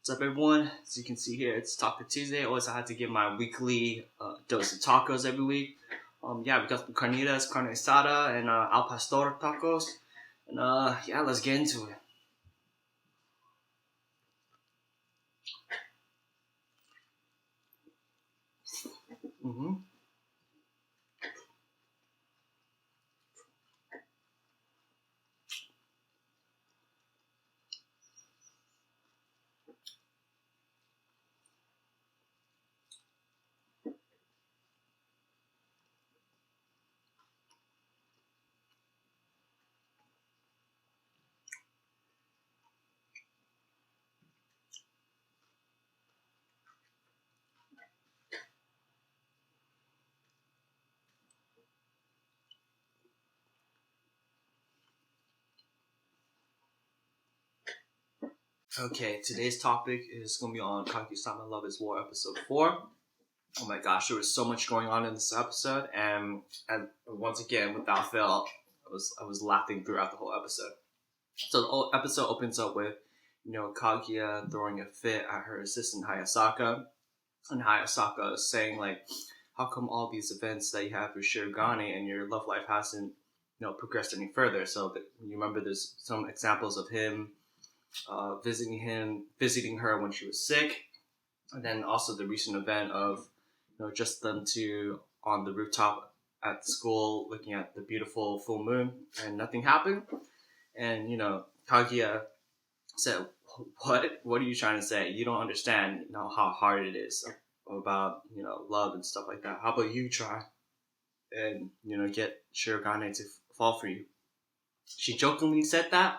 What's up, everyone? As you can see here, it's Taco Tuesday. Always, I had to get my weekly dose of tacos every week. Yeah, we got some Carnitas, Carne Asada, and Al Pastor tacos. And yeah, let's get into it. Mm-hmm. Okay, today's topic is going to be on Kaguya-sama Love is War episode 4. Oh my gosh, there was so much going on in this episode, and once again, without fail, I was laughing throughout the whole episode. So the episode opens up with, Kaguya throwing a fit at her assistant Hayasaka, and Hayasaka is saying like, how come all these events that you have with Shirogane and your love life hasn't, progressed any further? So you remember there's some examples of him visiting her when she was sick, and then also the recent event of, just them two on the rooftop at school looking at the beautiful full moon, and nothing happened. And Kaguya said, "What are you trying to say? You don't understand, how hard it is about love and stuff like that. How about you try and get Shirogane to fall for you?" She jokingly said that,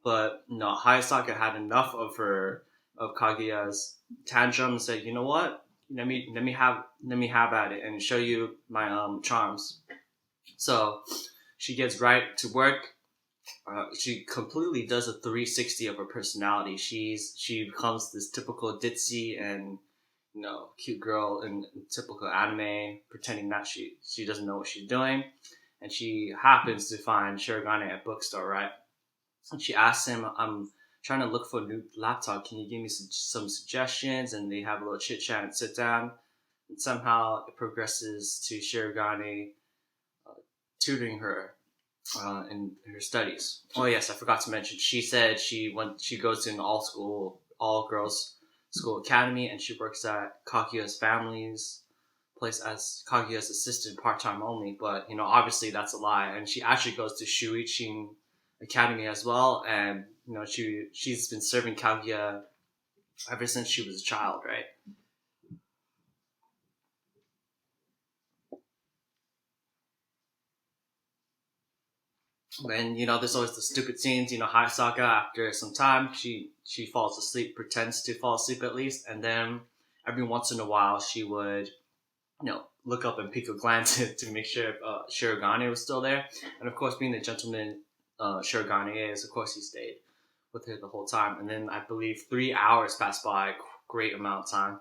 but no, Hayasaka had enough of Kaguya's tantrum and said, "You know what? Let me have at it and show you my charms." So she gets right to work. She completely does a 360 of her personality. She becomes this typical ditzy and cute girl in typical anime, pretending that she doesn't know what she's doing, and she happens to find Shirogane at a bookstore, right? And she asks him, "I'm trying to look for a new laptop. Can you give me some suggestions?" And they have a little chit chat and sit down. And somehow it progresses to Shirogane tutoring her in her studies. Oh yes, I forgot to mention. She said she goes to an all girls school academy, and she works at Kaguya's family's place as Kaguya's assistant part time only. But obviously that's a lie, and she actually goes to Shuichi Academy as well, and she's been serving Kaguya ever since she was a child, right? And there's always the stupid scenes. Hayasaka, after some time, she falls asleep, pretends to fall asleep at least, and then every once in a while she would look up and peek a glance to make sure if Shirogane was still there. And of course, being the gentleman Shirogane is, of course he stayed with her the whole time. And then I believe 3 hours passed by, great amount of time.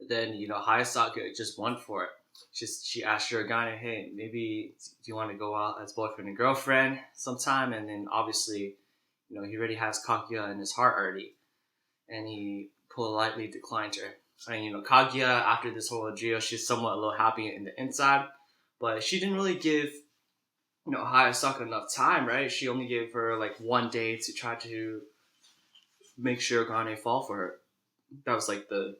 Then Hayasaka just went for it. She asked Shirogane, "Hey, maybe do you want to go out as boyfriend and girlfriend sometime?" And then obviously, he already has Kaguya in his heart already, and he politely declined her. And Kaguya, after this whole ordeal, she's somewhat a little happy in the inside, but she didn't really give Hayasaka enough time, right? She only gave her like 1 day to try to make sure Gane fall for her. That was like the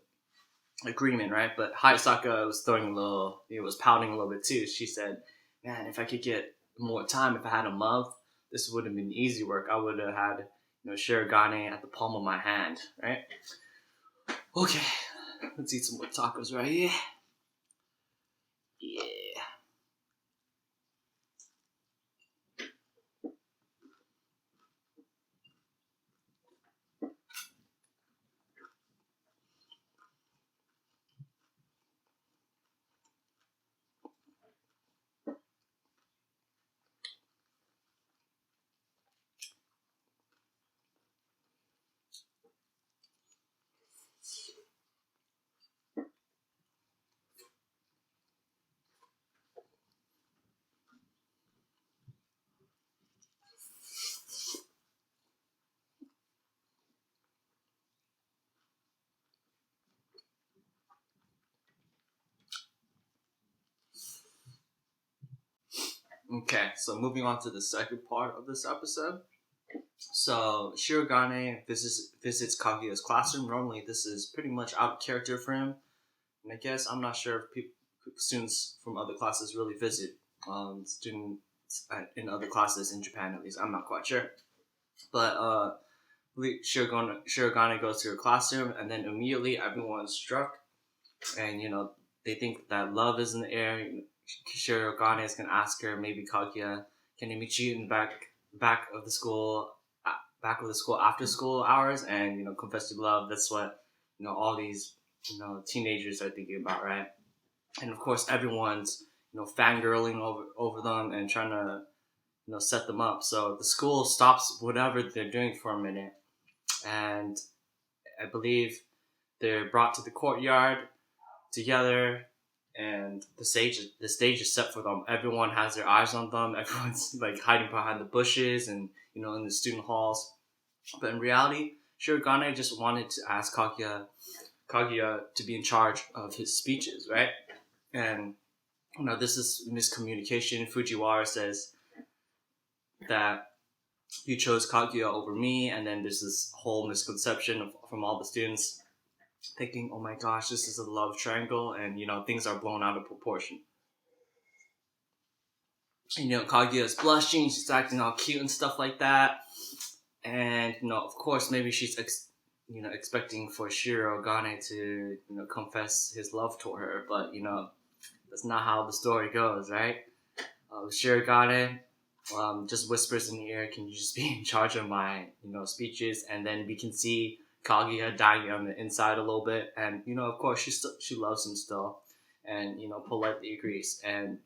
agreement, right? But Hayasaka was was pouting a little bit too. She said, "Man, if I could get more time, if I had a month, this would have been easy work. I would have had, Shirogane at the palm of my hand, right?" Okay, let's eat some more tacos right here. Yeah. Okay, so moving on to the second part of this episode. So Shirogane visits Kaguya's classroom. Normally, this is pretty much out of character for him, and I guess I'm not sure if students from other classes really visit students in other classes in Japan. At least I'm not quite sure. But Shirogane goes to her classroom, and then immediately everyone's struck, and they think that love is in the air. Shirogane is gonna ask her, maybe Kaguya, can he meet you in the back of the school, after school hours, and confess to love. That's what all these teenagers are thinking about, right? And of course, everyone's fangirling over them and trying to set them up. So the school stops whatever they're doing for a minute, and I believe they're brought to the courtyard together, and the stage is set for them. Everyone has their eyes on them. Everyone's like hiding behind the bushes and in the student halls. But in reality, Shirogane just wanted to ask Kaguya to be in charge of his speeches, right? And this is miscommunication. Fujiwara says that you chose Kaguya over me, and then there's this whole misconception from all the students thinking, oh my gosh, this is a love triangle, and things are blown out of proportion. And Kaguya is blushing, she's acting all cute and stuff like that, and of course maybe she's expecting for Shirogane to confess his love toward her, but that's not how the story goes, right? Shirogane just whispers in the ear, can you just be in charge of my speeches? And then we can see Kaguya dying on the inside a little bit, and of course she loves him still, and politely agrees. And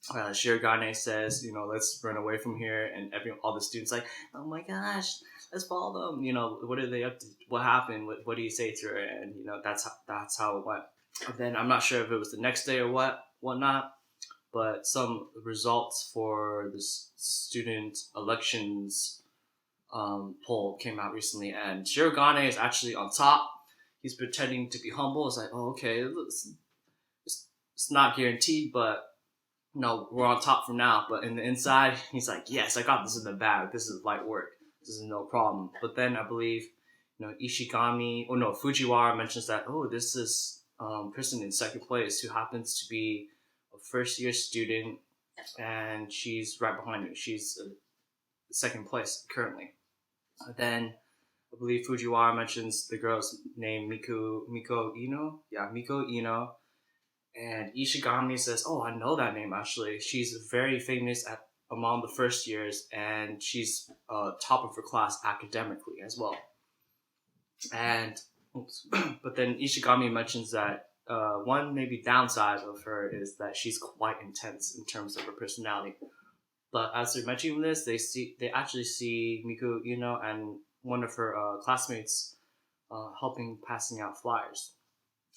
Shirogane says, let's run away from here, and all the students like, oh my gosh, let's follow them. What are they up to? What happened? What do you say to her? And that's how it went. And then I'm not sure if it was the next day or whatnot, but some results for the student elections poll came out recently, and Shirogane is actually on top. He's pretending to be humble. It's like, oh, okay, it's not guaranteed, but we're on top for now. But in the inside, he's like, yes, I got this in the bag. This is light work. This is no problem. But then I believe, Fujiwara mentions that, oh, this is person in second place who happens to be a first-year student, and she's right behind you. She's second place currently. Then I believe Fujiwara mentions the girl's name, Miko Iino. Yeah, Miko Iino. And Ishigami says, oh, I know that name actually. She's very famous among the first years, and she's top of her class academically as well. And but then Ishigami mentions that one maybe downside of her is that she's quite intense in terms of her personality. But as they're mentioning this, they actually see Miko Iino and one of her classmates helping passing out flyers.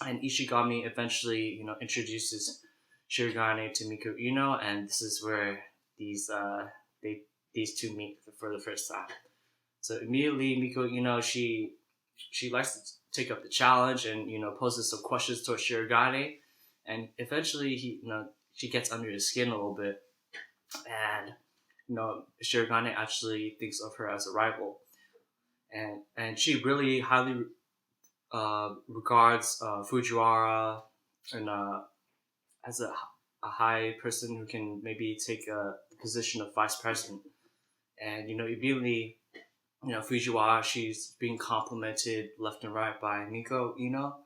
And Ishigami eventually, introduces Shirogane to Miko Iino, and this is where these two meet for the first time. So immediately, Miko Iino, she likes to take up the challenge and poses some questions towards Shirogane, and eventually she gets under his skin a little bit, and Shirogane actually thinks of her as a rival, and she really highly regards Fujiwara and as a high person who can maybe take the position of vice president. And immediately, Fujiwara, she's being complimented left and right by Miko Iino.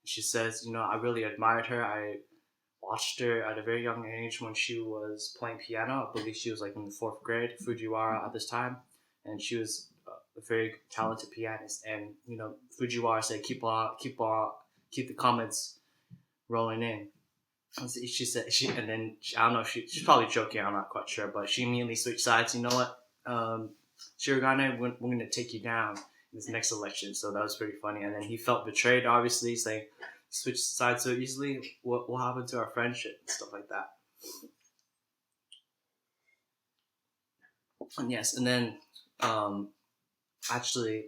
She says, I really admired her. I watched her at a very young age when she was playing piano. I believe she was like in the 4th grade, Fujiwara at this time, and she was a very talented pianist. And Fujiwara said, keep the comments rolling in. And she said, I don't know, she's probably joking, I'm not quite sure, but she immediately switched sides. You know what, Shirogane, we're going to take you down in this next election. So that was pretty funny. And then he felt betrayed, obviously, saying, switch sides so easily, what happened to our friendship and stuff like that. And yes, and then actually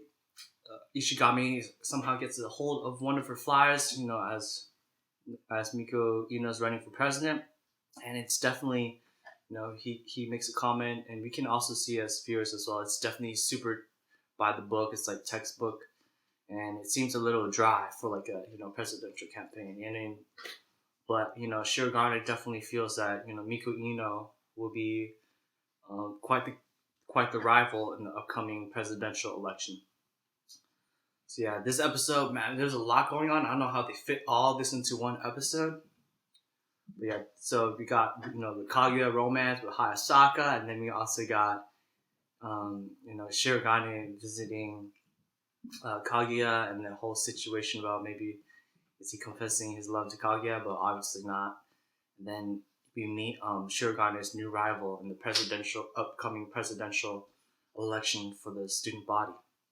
Ishigami somehow gets a hold of one of her flyers, as Miko Iino's running for president, and it's definitely he makes a comment, and we can also see as viewers as well. It's definitely super by the book. It's like textbook, and it seems a little dry for like a presidential campaign. And then, but Shirogane definitely feels that Miko Iino will be quite the rival in the upcoming presidential election. So yeah, this episode, man, there's a lot going on. I don't know how they fit all this into one episode. But yeah, so we got the Kaguya romance with Hayasaka, and then we also got Shirogane visiting Kaguya, and the whole situation about maybe is he confessing his love to Kaguya, but obviously not. And then we meet Shirogane's new rival in the upcoming presidential election for the student body.